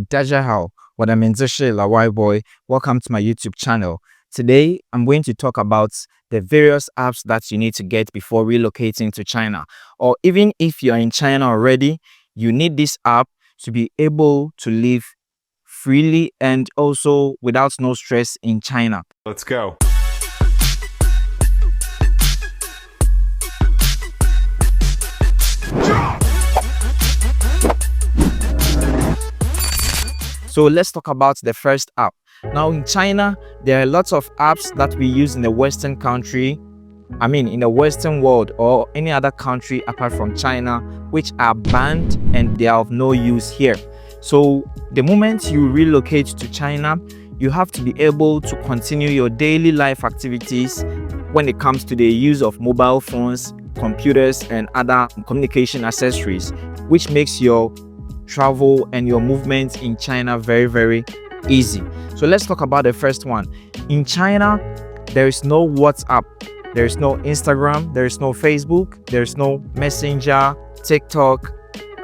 Dajahao, what I'm in Weibo. Welcome to my YouTube channel. Today, I'm going to talk about the various apps that you need to get before relocating to China. Or even if you're in China already, you need this app to be able to live freely and also without no stress in China. Let's go. So let's talk about the first app. Now in China, there are lots of apps that we use in the Western country, in the Western world or any other country apart from China, which are banned and they are of no use here. So the moment you relocate to China, you have to be able to continue your daily life activities when it comes to the use of mobile phones, computers, and other communication accessories, which makes your travel and your movement in China very easy. So let's talk about the first one. In China, there is no WhatsApp, there is no Instagram, there is no Facebook, there is no Messenger, TikTok,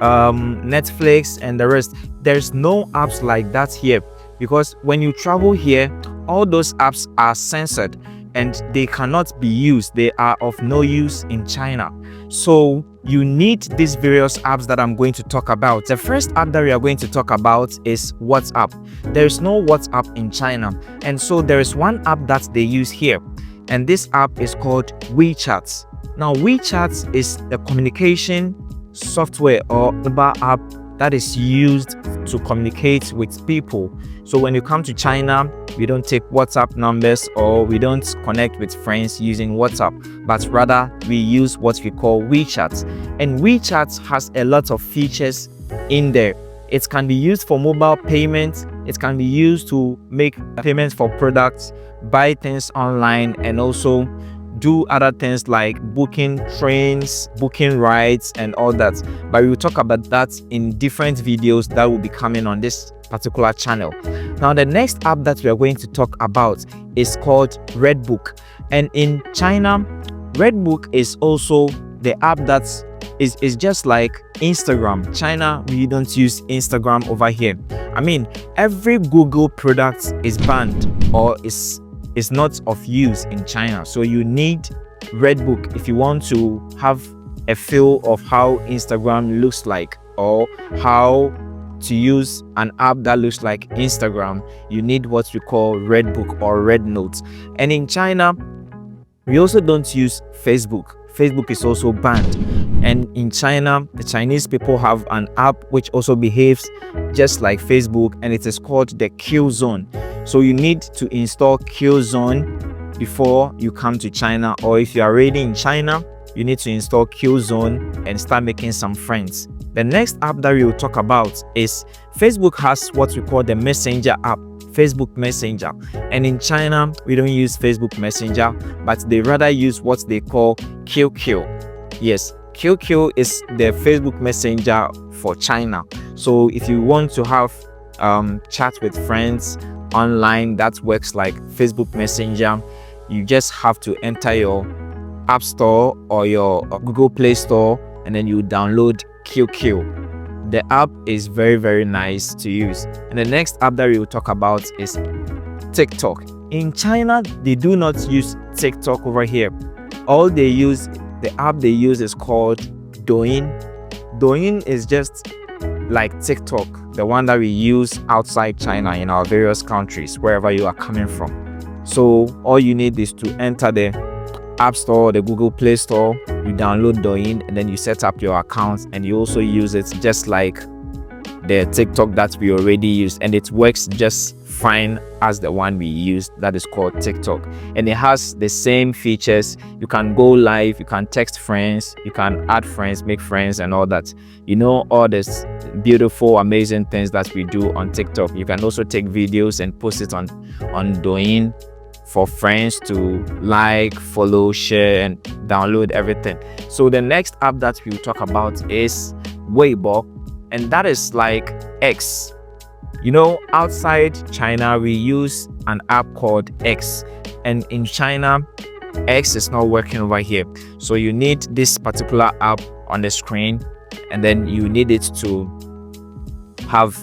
Netflix, and the rest. There's no apps like that here, because when you travel here, all those apps are censored and they cannot be used. They are of no use in China. So you need these various apps that I'm going to talk about. The first app that we are going to talk about is WhatsApp. There is no WhatsApp in China, and so there is one app that they use here, and this app is called WeChat. Now WeChat is a communication software or mobile app that is used to communicate with people. So when you come to China, we don't take WhatsApp numbers or we don't connect with friends using WhatsApp, but rather we use what we call WeChat. And WeChat has a lot of features in there. It can be used for mobile payments, it can be used to make payments for products, buy things online, and also do other things like booking trains, booking rides, and all that. But we will talk about that in different videos that will be coming on this particular channel. Now the next app that we are going to talk about is called Redbook, and in China, Redbook is also the app that is just like Instagram. China, we don't use Instagram over here. Every Google product is banned or is not of use in China. So you need Redbook if you want to have a feel of how Instagram looks like, or how to use an app that looks like Instagram. You need what we call Redbook or Red Note. And in China, we also don't use Facebook. Facebook is also banned. And in China, the Chinese people have an app which also behaves just like Facebook, and it is called the Qzone. So you need to install Qzone before you come to China, or if you are already in China, you need to install Qzone and start making some friends. The next app that we will talk about is Facebook has what we call the Messenger app, Facebook Messenger. And in China, we don't use Facebook Messenger, but they rather use what they call QQ. Yes, QQ is the Facebook Messenger for China. So if you want to have chat with friends online that works like Facebook Messenger, you just have to enter your App Store or your Google Play Store, and then you download QQ. The app is very nice to use. And the next app that we will talk about is TikTok. In China, they do not use TikTok over here. The app they use is called Douyin. Douyin is just like TikTok, the one that we use outside China in our various countries, wherever you are coming from. So all you need is to enter the App Store or the Google Play Store, you download Douyin, and then you set up your account, and you also use it just like the TikTok that we already used, and it works just fine as the one we used that is called TikTok. And it has the same features. You can go live, you can text friends, you can add friends, make friends, and all that. You know, all this beautiful, amazing things that we do on TikTok. You can also take videos and post it on Douyin for friends to like, follow, share, and download everything. So the next app that we'll talk about is Weibo, and that is like X. You know, outside China, we use an app called X, and in China, X is not working over here. So you need this particular app on the screen, and then you need it to have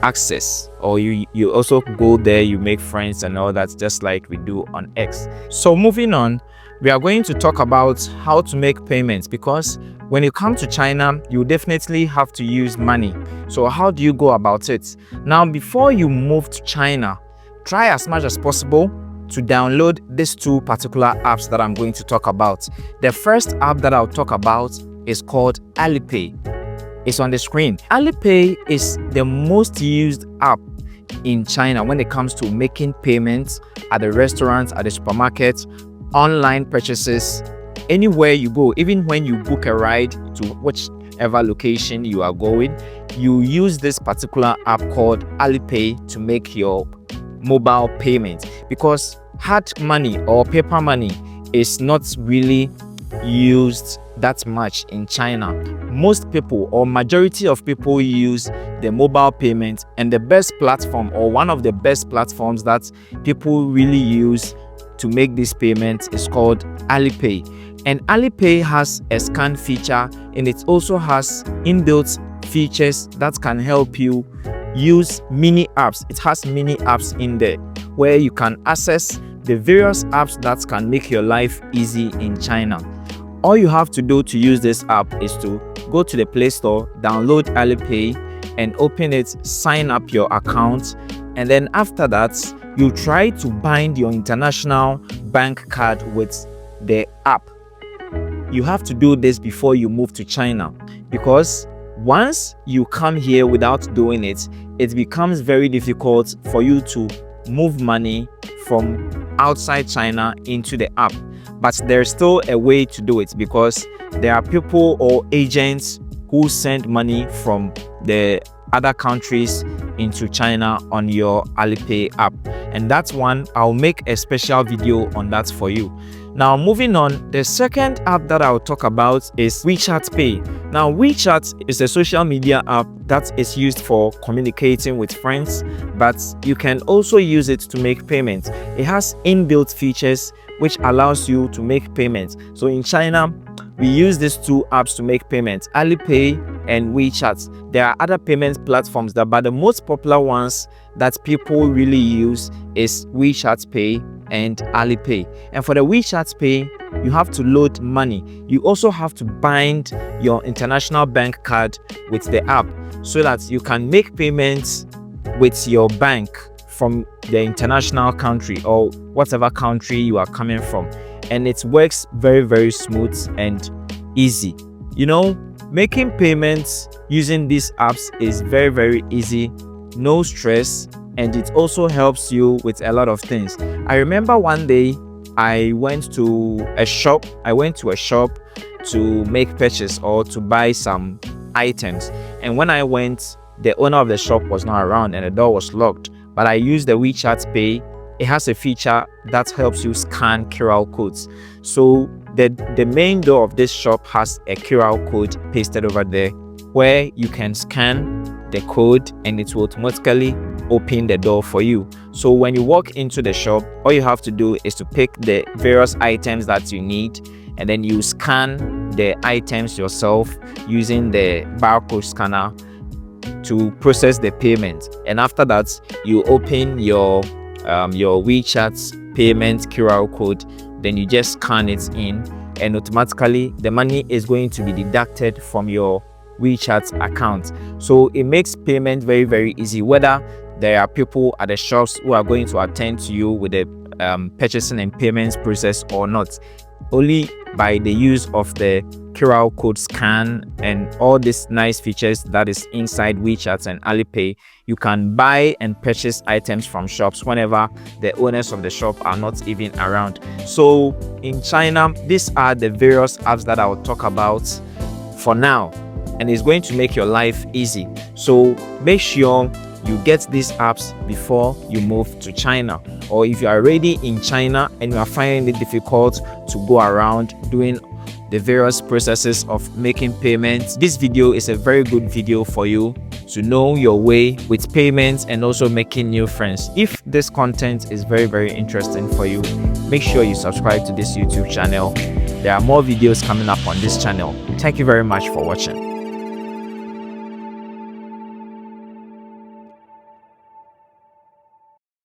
access, or you also go there, you make friends and all that, just like we do on X. So moving on, we are going to talk about how to make payments, because when you come to China, you definitely have to use money. So how do you go about it? Now, before you move to China, try as much as possible to download these two particular apps that I'm going to talk about. The first app that I'll talk about is called Alipay. It's on the screen. Alipay is the most used app in China when it comes to making payments at the restaurants, at the supermarkets, online purchases, anywhere you go. Even when you book a ride to whichever location you are going, you use this particular app called Alipay to make your mobile payment, because hard money or paper money is not really used that much in China. Most people, or majority of people, use the mobile payment, and the best platform, or one of the best platforms that people really use to make this payment, is called Alipay. And Alipay has a scan feature, and it also has inbuilt features that can help you use mini apps. It has mini apps in there where you can access the various apps that can make your life easy in China. All you have to do to use this app is to go to the Play Store, download Alipay, and open it, sign up your account, and then after that, you try to bind your international bank card with the app. You have to do this before you move to China, because once you come here without doing it, it becomes very difficult for you to move money from outside China into the app. But there's still a way to do it, because there are people or agents who send money from the other countries into China on your Alipay app, and that's one I'll make a special video on that for you. Now, moving on, the second app that I'll talk about is WeChat Pay. Now, WeChat is a social media app that is used for communicating with friends, but you can also use it to make payments. It has inbuilt features which allows you to make payments. So in China, we use these two apps to make payments, Alipay and WeChat. There are other payment platforms, but the most popular ones that people really use is WeChat Pay and Alipay. And for the WeChat Pay, you have to load money. You also have to bind your international bank card with the app so that you can make payments with your bank from the international country or whatever country you are coming from. And it works very, very smooth and easy. You know, making payments using these apps is very, very easy, no stress, and it also helps you with a lot of things. I remember one day I went to a shop to make purchase or to buy some items, and when I went, the owner of the shop was not around and the door was locked. But I used the WeChat Pay. It has a feature that helps you scan QR codes. So the main door of this shop has a QR code pasted over there where you can scan the code and it will automatically open the door for you. So when you walk into the shop, all you have to do is to pick the various items that you need, and then you scan the items yourself using the barcode scanner to process the payment. And after that, you open your WeChat payment QR code, then you just scan it in, and automatically the money is going to be deducted from your WeChat account. So it makes payment very, very easy, whether there are people at the shops who are going to attend to you with the purchasing and payments process or not. Only by the use of the QR code scan and all these nice features that is inside WeChat and Alipay, you can buy and purchase items from shops whenever the owners of the shop are not even around. So in China, these are the various apps that I will talk about for now, and it's going to make your life easy. So make sure you get these apps before you move to China. Or if you are already in China and you are finding it difficult to go around doing the various processes of making payments, this video is a very good video for you to know your way with payments and also making new friends. If this content is very, very interesting for you, make sure you subscribe to this YouTube channel. There are more videos coming up on this channel. Thank you very much for watching.